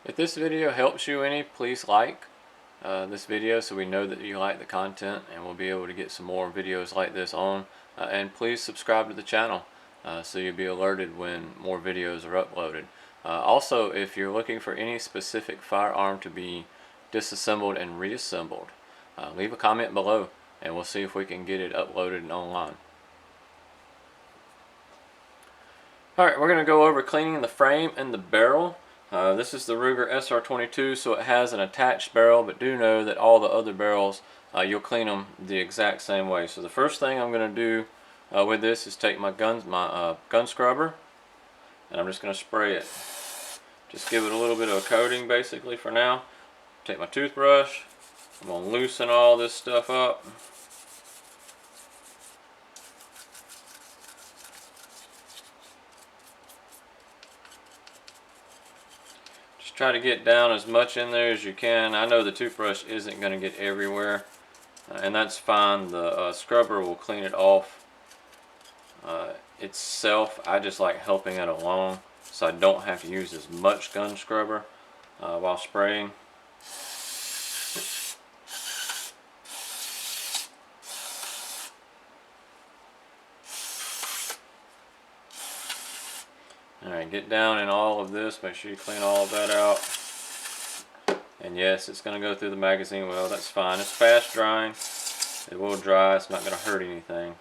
If this video helps you any, please like this video so we know that you like the content, and we'll be able to get some more videos like this on. And please subscribe to the channel so you'll be alerted when more videos are uploaded. Also, if you're looking for any specific firearm to be disassembled and reassembled, leave a comment below and we'll see if we can get it uploaded and online. Alright, we're going to go over cleaning the frame and the barrel. This is the Ruger SR22, so it has an attached barrel, but do know that all the other barrels, you'll clean them the exact same way. So the first thing I'm going to do with this is take my gun scrubber, and I'm just going to spray it. Just give it a little bit of a coating basically for now. Take my toothbrush, I'm going to loosen all this stuff up. Try to get down as much in there as you can. I know the toothbrush isn't going to get everywhere, and that's fine. The scrubber will clean it off itself. I just like helping it along so I don't have to use as much gun scrubber while spraying. Alright, get down in all of this, make sure you clean all of that out. And yes, it's going to go through the magazine well, that's fine. It's fast drying, it will dry, it's not going to hurt anything.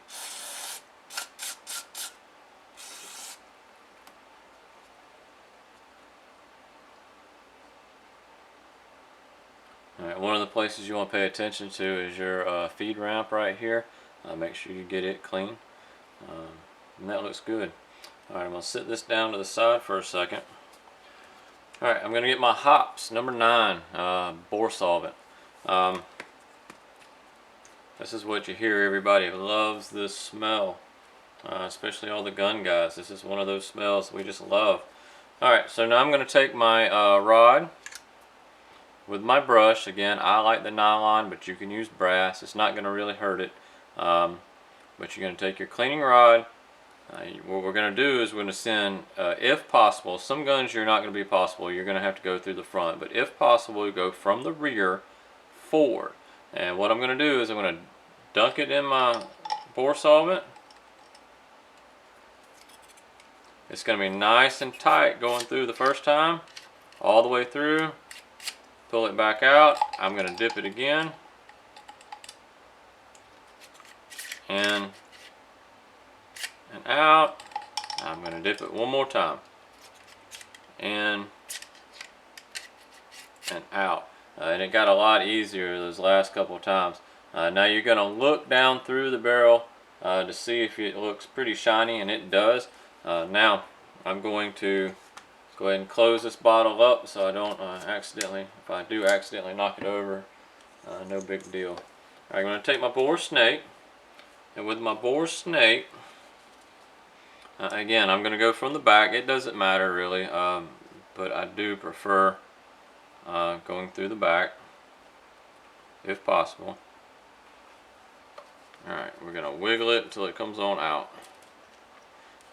Alright, one of the places you want to pay attention to is your feed ramp right here. Make sure you get it clean. And that looks good. Alright, I'm going to sit this down to the side for a second. Alright, I'm going to get my hops, number 9, bore solvent. This is what you hear. Everybody loves this smell, especially all the gun guys. This is one of those smells we just love. Alright, so now I'm going to take my rod with my brush. Again, I like the nylon, but you can use brass. It's not going to really hurt it. But you're going to take your cleaning rod. What we're going to do is we're going to send, if possible, some guns you're not going to be possible, you're going to have to go through the front, but if possible, you go from the rear forward. And what I'm going to do is I'm going to dunk it in my bore solvent. It's going to be nice and tight going through the first time, all the way through. Pull it back out. I'm going to dip it again. And out. I'm going to dip it one more time. In and out. And it got a lot easier those last couple of times. Now you're going to look down through the barrel to see if it looks pretty shiny, and it does. Now I'm going to go ahead and close this bottle up so I don't accidentally, if I do accidentally knock it over, no big deal. I'm going to take my bore snake, and with my bore snake, again, I'm going to go from the back. It doesn't matter really, but I do prefer going through the back if possible. Alright, we're going to wiggle it until it comes on out.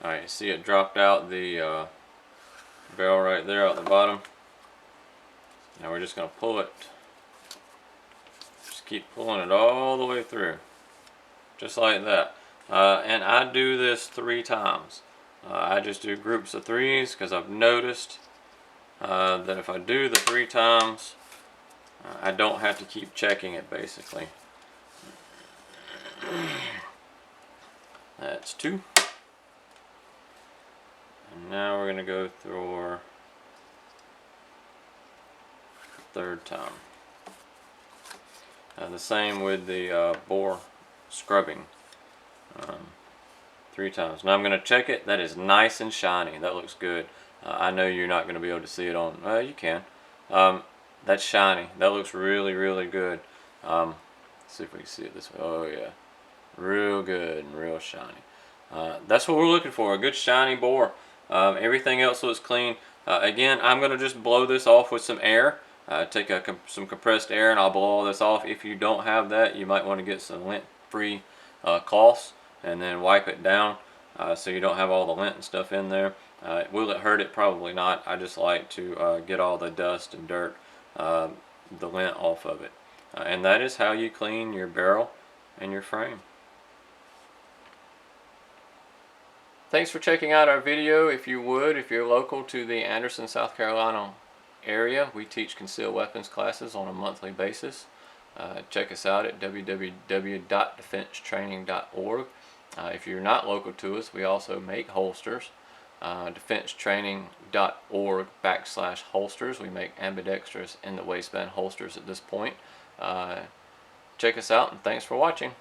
Alright, you see it dropped out the barrel right there at the bottom. Now we're just going to pull it. Just keep pulling it all the way through. Just like that. And I do this 3 times. I just do groups of 3s because I've noticed that if I do the 3 times, I don't have to keep checking it basically. That's 2. And now we're going to go through our 3rd time. The same with the bore scrubbing. 3 times. Now I'm going to check it. That is nice and shiny. That looks good. I know you're not going to be able to see it on. You can. That's shiny. That looks really, really good. Let's see if we can see it this way. Oh yeah, real good and real shiny. That's what we're looking for. A good shiny bore. Everything else looks clean. Again, I'm going to just blow this off with some air. Take some compressed air, and I'll blow all this off. If you don't have that, you might want to get some lint-free cloths and then wipe it down so you don't have all the lint and stuff in there. Will it hurt it? Probably not. I just like to get all the dust and dirt, the lint off of it. And that is how you clean your barrel and your frame. Thanks for checking out our video. If you're local to the Anderson, South Carolina area, we teach concealed weapons classes on a monthly basis. Check us out at www.defensetraining.org. If you're not local to us, we also make holsters. Defensetraining.org/holsters. We make ambidextrous in the waistband holsters at this point. Check us out, and thanks for watching.